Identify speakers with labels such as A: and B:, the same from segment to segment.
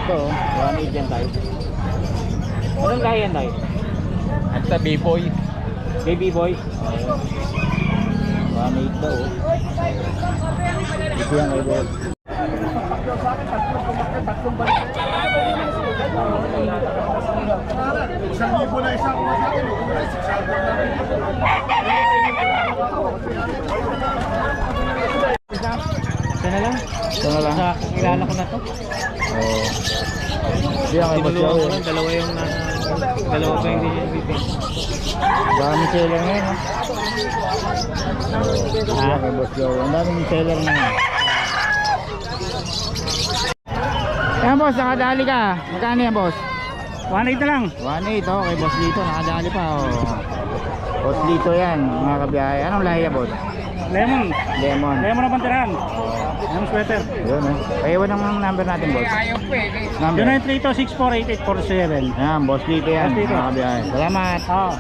A: Ito, 1.8 yan tayo. Anong lahi yan tayo?
B: At sa B-boy.
A: Baby boy. 1.8 daw. Ito yan kay boss.
C: Isang libo na isang masyado.
A: Ito na lang. Ito na lang.
B: Kilala ko na to.
A: Oo. Ito yan kay boss Joey.
B: Dalawa yung dalawa pa yung bibig.
A: Daming seller ngayon. Ito yan kay boss Joey. Ang daming seller ngayon. Yan boss, nakadali ka. Magkano yan boss?
B: 1.8 na lang.
A: 1.8 oh, kay boss Lito. Nakadali pa oh. Boss Lito yan, mga kabiyahe. Anong lahi yan boss?
B: Lemon.
A: Lemon.
B: Lemon na pantiran. Lemon sweater.
A: Yun eh. Payawan ang number natin boss. Number.
B: 0932-648-847.
A: Yan, boss Lito yan,
B: Boss Lito.
A: mga kabiyahe. Salamat.
B: Oo.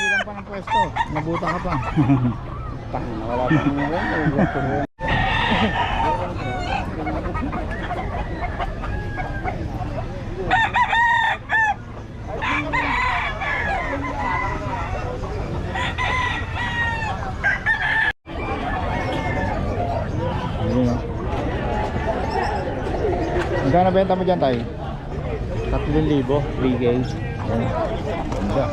A: Hilang pa ng pwesto. Nabutan ka pa. Wala pa ng hilang. Magkano benta mo dyan tayo? 3,000, 3K. Ganda.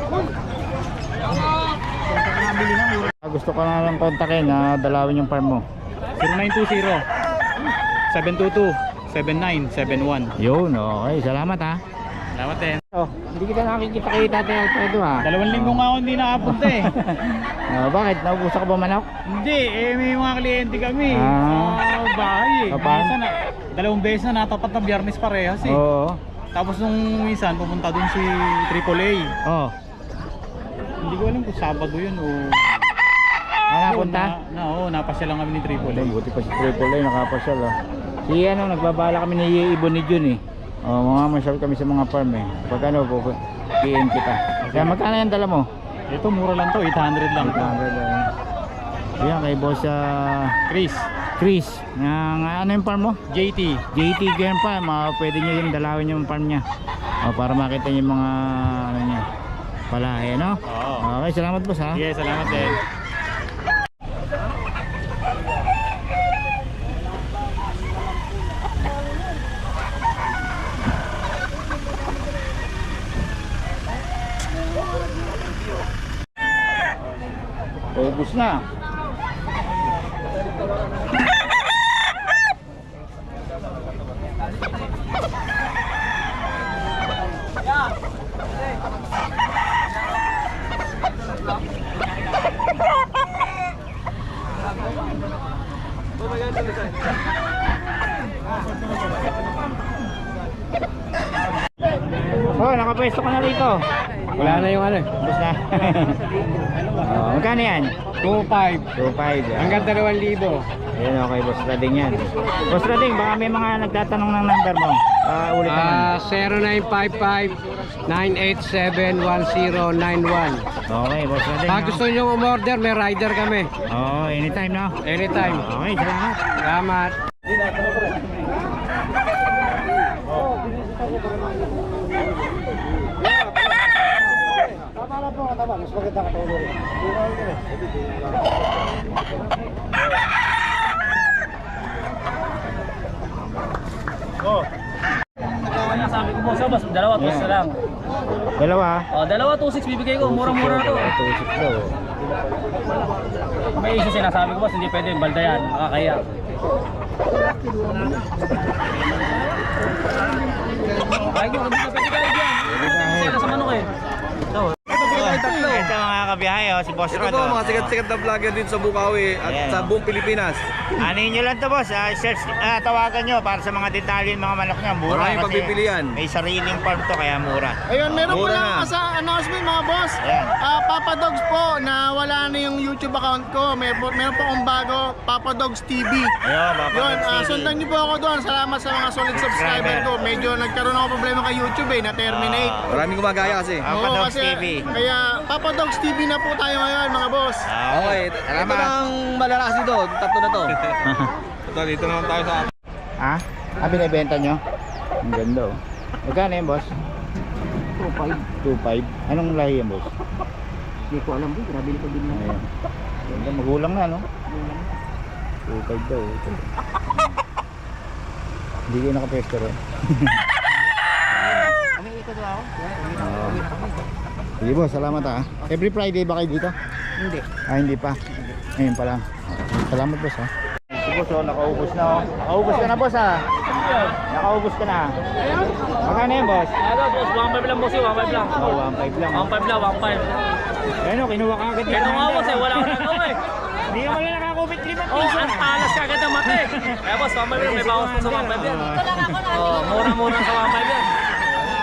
A: Gusto ko na lang kontakin na dalawin yung farm mo.
B: 0920-722-7971.
A: Yun, okay. Salamat ha.
B: Salamat din.
A: Oh, hindi kita nakikita-kita tayo ha.
B: 2 linggo nga ako hindi nakapunta eh.
A: Bakit? Naubusa ka ba manok?
B: Hindi, may mga kliyente kami.
A: Ah.
B: Sa bahay eh.
A: Kapan?
B: Minsan na, 2 beses na natapat na biyernes parehas eh.
A: Oo.
B: Tapos nung minsan pupunta dun si AAA.
A: Oh.
B: Hindi ko alam kung Sabado yun o...
A: Napunta?
B: Oo, napasya lang kami ni AAA.
A: Buti pa si Triple A, nakapasyal ah. Si ano, nagbabala kami ni Ibon ni Jun eh. Oh, mga masyal kami sa mga farm eh. Pag ano, PM kita. Kaya magkano yan dala mo?
B: Ito mura lang to, 800 lang to.
A: 800 yan kay boss Chris. Ano yung farm mo?
B: JT.
A: JT Game Farm. Pwede nyo yung dalawin yung farm niya. Para makita nyo yung mga ano niya. Palahe, no?
B: Oo.
A: Okay, salamat boss ha.
B: Yes, salamat din.
A: Ubus na. Oh, nakapwesto ka na rito.
B: Wala na yung ano.
A: Ubus na. Magkano yan?
B: 2.5.
A: 2.5 yan.
B: Hanggang 2,000.
A: Ayun, okay, Boss Rading yan. Boss Rading, baka may mga nagtatanong ng number mo. Ulit naman.
D: 0955-987-1091.
A: Okay, Boss Rading.
D: Pag gusto nyo umorder, may rider kami.
A: Oo, anytime no?
D: Anytime.
A: Okay, salamat.
D: Salamat.
C: Mas maganda ka tayo.
A: Oh.
E: Sabi ko boss, mas dalawa
A: Yeah.
E: na lang.
A: Dalawa.
E: Oh, dalawa 2.6 bibigay ko, murang-mura na to.
A: 2.6 daw.
E: May isa sinasabi ko boss, hindi pwede yung balda yan, makakaya. Ay ko, hindi ka pwede kayo dyan. Sila sa manok eh. Ito.
A: Ito mga kabiyahe, si Boss
F: Ito
A: Ron.
F: po,
A: oh.
F: mga sikat-sikat na vlogger dito sa Bukawi at
A: Ayan.
F: sa buong Pilipinas.
A: Anin nyo lang to, boss. Search, tawagan nyo para sa mga detalye ng mga manok nyo. Mura
F: Maraming
A: kasi
F: pagpipilian.
A: may sariling farm to, kaya mura.
C: Ayun, meron po
F: Mura
C: lang
F: na.
C: sa announcement mga boss.
A: Ayan.
C: Papa Dogs po, na wala na yung YouTube account ko. Meron po akong bago, Papa Dogs TV.
A: Ayun,
C: Yun, sundan niyo po ako doon. Salamat sa mga solid subscriber ko. Medyo nagkaroon ako problema kay YouTube na-terminate.
F: Maraming gumagaya kasi.
A: Papa
C: Oo,
A: Dogs TV.
C: Kaya Papa Dogs TV na po tayo ngayon mga boss.
F: Okay, ito
A: Salamat.
F: na ang malalakas dito. Tatlo na to. Ito, dito naman tayo sa...
A: Ha? Binibenta nyo? Ang ganda oh. Magkano yan, boss? 2.5. 2.5? Anong lahi yan, boss?
D: Hindi ko alam po, grabe nito din na.
A: Ayan. Ganda, magulang na, no? 2.5 daw. Ito. Hindi kayo nakapesto rin.
D: Kami ikot ba ako?
A: Sige, boss, salamat ha. Every Friday ba kayo dito?
D: Hindi.
A: Hindi pa. Ngayon pa lang. Salamat, boss ha. Si boss, oh, nakaubos na oh. Nakaubos ka na, boss ha. Nakaubos ka na. Magkano yan, boss?
E: Ano, boss, 1.5 lang boss yun, 1.5 lang.
A: Oh, 1.5 lang.
E: 1.5 lang, 1.5.
A: Ayun oh, kinuha ka agad.
E: Kaya nga boss eh, wala akong nagawa eh.
A: Hindi ka wala nakakupit 5
E: Oh,
A: piso.
E: ang talas ka agad ng mata eh. Kaya boss, 1.5 lang, may bawas pa sa 1.5 yan. Oh, mura-mura sa 1.5 yan.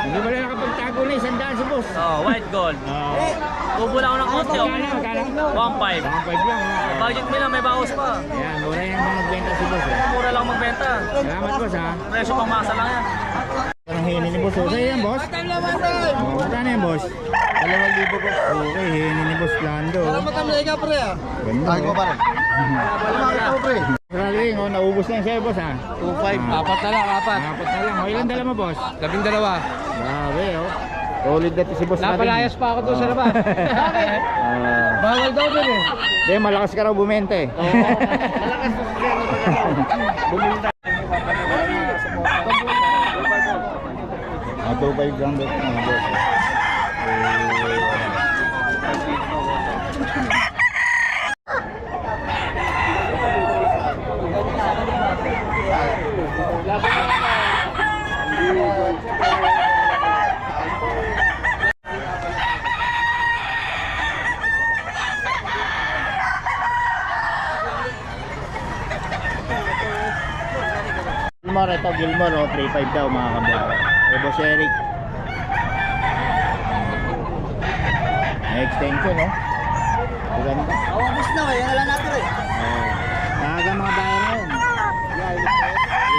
A: Hindi wala nakapagtago na 100 si boss.
E: Oh, white gold. Tubo lang ako ng konti oh. 1.5.
A: 1.5 lang. oh.
E: Budget mo lang, may bawas pa.
A: Ayan, mura yan mga magbenta si boss.
E: Mura lang magbenta.
A: Salamat, boss ha.
E: Presyo pang masa lang yan.
A: Anong hini ni boss? Okay yan, boss? Oh, magkano yan, boss? 2,000 boss. Okay, hini ni boss Lando.
C: Matamlay ka pre ah.
A: Ganda.
C: Tayo pa rin. Makita mo pre.
A: Raling, oh, naubos na yan sa'yo, boss ha.
F: 2.5. Apat na lang, apat.
A: Apat na lang. Oh, ilan dala mo, boss?
F: 12.
A: Grabe, oh. Solid dati si boss Raling.
D: Napalayas pa ako doon sa labas. Bakit? Bawal daw din eh.
A: Hindi, malakas ka raw bumente.
C: Malakas po siya.
A: Buminta. 2.5 lang boss, mga boss. Gilmore, ito Gilmore, oh, 3.5 daw mga kabayo. Boss Eric. May extension, no? Maganda.
C: Awabos na kaya wala natin eh.
A: Talaga mga bayan na yun.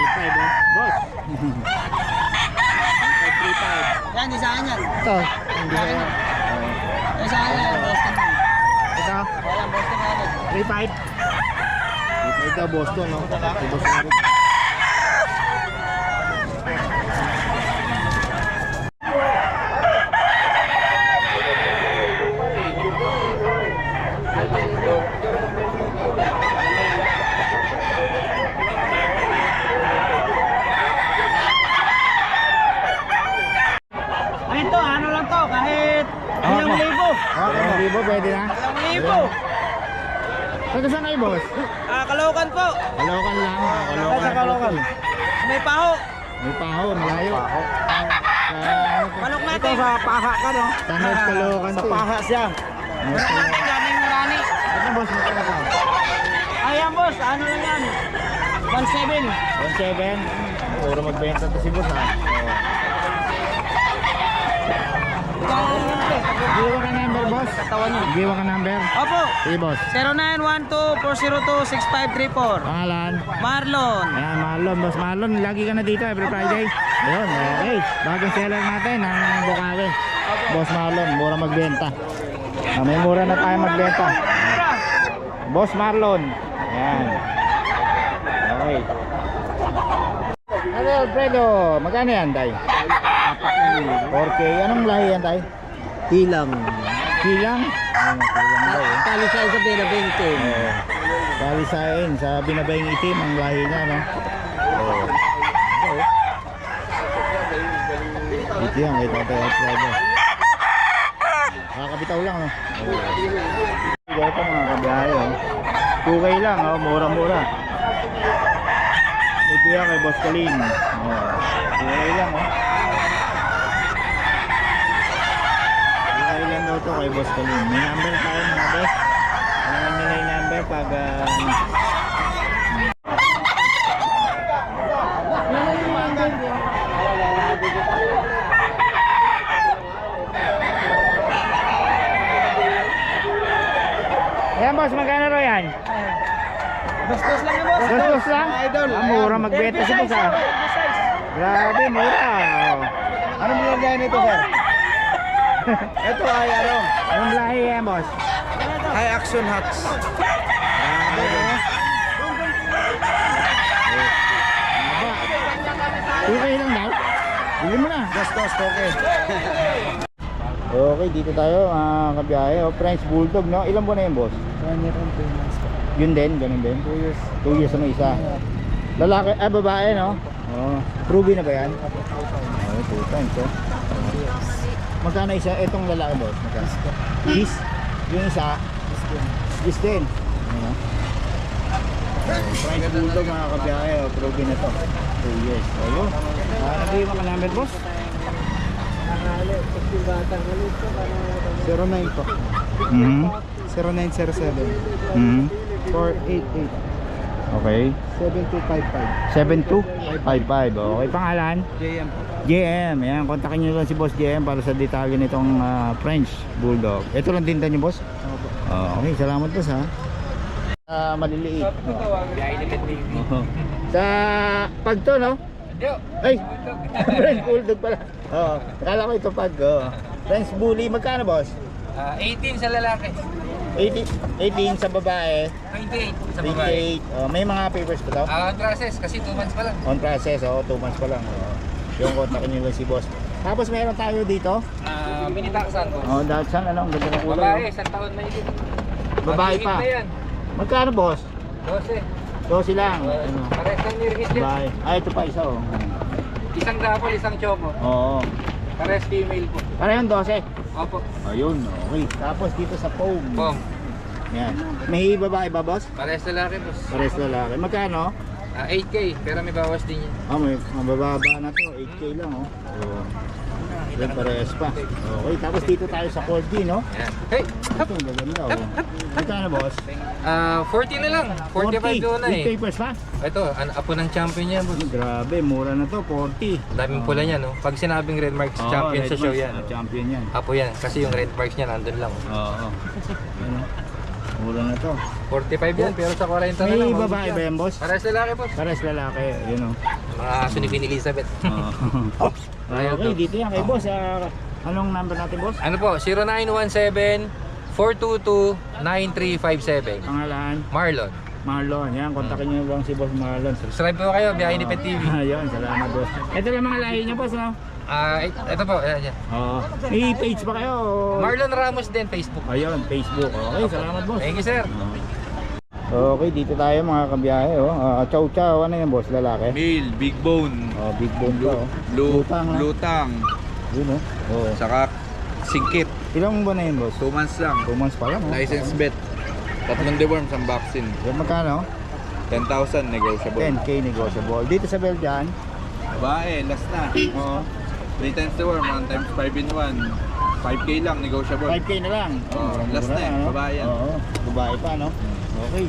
A: 3.5, oh. Boss. 3.5.
C: Yan, di sa akin yan.
A: Ito. Hindi ko yan.
C: Di sa akin yan, Boston.
A: Ito.
C: Walang Boston na yan.
A: 3.5. 3.5 daw Boston, no? Si Boss Eric.
D: Ito, ano lang to, kahit 1,000.
A: Okay, 1,000 pwede na?
D: 1,000.
A: Saan kayo, boss?
D: Kalaukan po.
A: Kalokan lang. Kalokan.
D: Sa Caloocan. May paho.
A: May paho, malayo.
D: Manok natin. Ito sa paha ka, no?
A: Tanod Kalokan to.
D: siya.
C: Daming marani.
A: Ito, boss, magkano ka?
D: Ayan, boss. Ano lang yan? 1,700.
A: 1.7. Puro magbenta to si boss, ha? Giwa ka number, boss? Giwa ka number?
D: Opo.
A: Sige, boss.
D: 0912-402-6534.
A: Pangalan?
D: Marlon.
A: Ayan, Marlon. Boss Marlon, lagi ka na dito every Friday. Ayun, okay. Bagong seller natin ng Bukawi. Boss Marlon, mura magbenta. May mura na tayo magbenta. Boss Marlon. Ayan. Okay. Ano, Alfredo? Magkano yan, tay? 4K. Anong lahi yan, tay?
D: Hilang.
A: Kilang? Ayun, kilang daw.
D: Talisay sa Benavente.
A: Balisain sa binabayang itim ang lahi niya, no? Dito yan, kay Tatay Alfredo. Kakabitaw lang, no? Ito mga kabiyahe, oh. 2K lang, oh. Mura-mura. Ito yan kay Boss Colin. 2K lang, oh. 2K lang daw to kay Boss Colin. May number tayo mga boss. Ano nila yung number pag Ayan boss, magkano ro yan?
F: Bastos lang yung boss.
A: Gastos lang?
F: Idol.
A: Mura magbenta si boss ah. Grabe, mura.
F: Anong nilagay nito, sir? Ito ay ano?
A: Anong lahi yan boss?
F: High action hats.
A: Okay lang daw. Bili mo na.
F: Bastos, okay.
A: Okay, dito tayo mga kabiyahe. French Bulldog, no? Ilan buwan na yun, boss?
B: 1 year and 2 months po.
A: Yun din, ganun din?
B: 2 years.
A: 2 years na isa. Lalaki, babae, no? Oh, Ruby na ba yan? Oh, 2 times, oh. Magkano isa? Itong lalaki, boss? Magkano? Is? Yung isa? Is din. Ano? French Bulldog, mga kabiyahe. Ruby na to. 2 years. O, yun. Nagay mo ka namin, boss?
B: 09 po.
A: Mhm.
B: 0907
A: Mhm.
B: 488
A: Okay.
B: 7255.
A: 7255. Okay, pangalan?
B: JM po.
A: JM. Ayan, kontakin nyo lang si Boss JM para sa detalye nitong French Bulldog. Ito lang tinda niyo, Boss? Okay, salamat, Boss, ha. Maliliit. Oo. Sa pag to, no? Ay, French Bulldog pala. Oo. Akala ko ito pag. French Bully, magkano, Boss?
E: 18 sa lalaki.
A: 18 sa babae.
E: 28 sa
A: 28. May mga papers pa to?
E: On process kasi 2 months pa lang.
A: On process, 2 months pa lang. Yung kontakin nyo lang si Boss. Tapos meron tayo dito.
E: Minitaxan ko.
A: Datsun, ano? Ang ganda ng kulay.
E: Babae,
A: no?
E: isang taon na yun.
A: Babae pa.
E: Na yan.
A: Magkano, Boss?
E: 12.
A: 12 lang. Ano?
E: Pares lang nirhit yan.
A: Babae. Ito pa isa, oh.
E: Isang dapol, isang choco.
A: Oo.
E: Pares female po.
A: Parehong 12.
E: Opo.
A: Ayun, okay. Tapos dito sa foam.
E: Bong.
A: Yan. May babae ba, Boss?
E: Pares lalaki boss.
A: Pares lalaki. Magkano?
E: 8K, pero may bawas din yan.
A: May mababa na to. 8K lang, oh. Oo. Yan, pares pa. Okay, tapos dito tayo sa Corgi, no?
E: Yan. Hey!
A: Ito, ang gaganda, oh. Magkano, Boss?
E: 40 na lang. 45 doon na
A: With
E: eh.
A: papers pa?
E: Ito, apo ng champion yan boss.
A: Grabe, mura na to, 40.
E: Daming pula niya no. Pag sinabing red marks,
A: Oo,
E: champion
A: Red
E: sa show
A: Marks,
E: yan.
A: Champion yan.
E: Apo yan, kasi yung red marks niya nandun lang.
A: Oo. Ano? Mura na to.
E: 45 yan, pero sa 40 na lang.
A: May
E: mabot
A: babae
E: yan.
A: ba yan, boss?
E: Pares lalaki boss.
A: Pares lalaki, yun o.
E: Mga aso ni Queen Elizabeth.
A: Okay, dito yan kay boss. Anong number natin, boss?
E: Ano po, 0917-422-9357.
A: Pangalan?
E: Marlon.
A: Marlon. Yan, kontakin nyo lang si boss Marlon.
E: Subscribe po kayo, Biyahe ni Pet TV.
A: Ayun, salamat, boss. Ito lang mga lahi niya, boss, no?
E: Ito po, ayan.
A: Oo. May page pa kayo?
E: Marlon Ramos din, Facebook.
A: Ayun, Facebook. Okay, salamat, boss.
E: Thank you sir.
A: Okay, dito tayo mga kabiyahe, oh. Chow chow, ano yan, boss? Lalaki?
F: Male, big bone,
A: Big bone pa, oh. Lutang, ha?
F: lutang,
A: Yun, oh. Oo.
F: saka singkit.
A: Ilang buwan na yun, boss?
F: 2 months lang.
A: 2 months pa lang, oh.
F: License bet. 3 deworms ang vaccine.
A: Yan, magkano?
F: 10,000 negotiable.
A: 10K negotiable. Dito sa Belgian,
F: Babae, last na.
A: oo.
F: 3 times deworm, 1 times 5 in 1. 5K lang, negotiable.
A: 5K na lang.
F: Last na,
A: ano?
F: babae yan.
A: Oo, babae pa, no? Okay,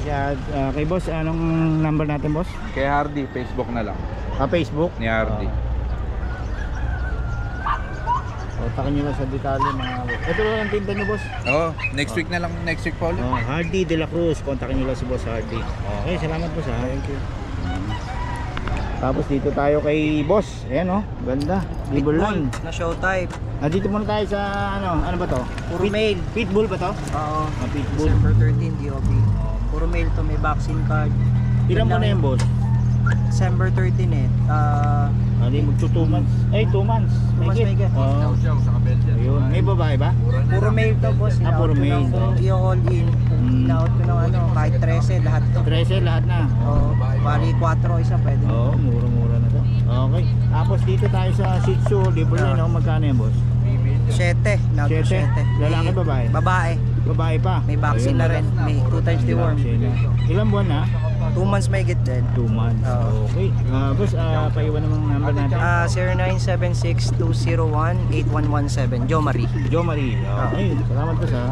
A: kay boss, anong number natin, boss?
F: Kay Hardy, Facebook na lang.
A: Facebook?
F: Ni Hardy.
A: Takin nyo lang sa detalye, mga boss. Ito lang ang tinta nyo, boss.
F: Next week na lang, next week pa ulit.
A: Hardy de la Cruz. Kontakin nyo lang si boss Hardy. Okay, salamat, boss, ha? Thank you. Tapos dito tayo kay boss. Ayan, oh. Ganda. Liver line.
D: Na show type.
A: Dito muna tayo sa, ano ba to?
D: Puro male.
A: Pitbull ba to?
D: Oo.
A: Pitbull.
D: December 13 DOB. Puro male to, may vaccine card.
A: Ilan mo na yung boss?
D: December 13 eh.
A: Hindi, magto 2 months. 2 months.
D: 2 months may get.
A: Oo.
F: Sa Kabeljan.
A: Ayun. May babae ba?
D: Puro male to boss.
A: Puro
D: In-out ko
A: male.
D: ng- Kung i-all in, kung in-out ko ng ano, kahit 13, lahat to.
A: 13 lahat na.
D: Oo. Bali 4 isa pwede.
A: Oo, mura-mura na to. Okay. Tapos dito tayo sa Shih Tzu, libre na, no? Magkano yan, boss?
D: 7. In-out ko
A: 7?
D: 7.
A: Lalaki, babae?
D: Babae.
A: Babae pa.
D: May vaccine na rin. May 2 times deworm.
A: Ilang buwan na?
D: 2 months may get din.
A: 2 months.
D: Oo.
A: Okay. Boss, paiwan naman ang number natin.
D: 0976-201-8117. Joe Marie.
A: Jo Marie. Okay. Salamat, boss, ha.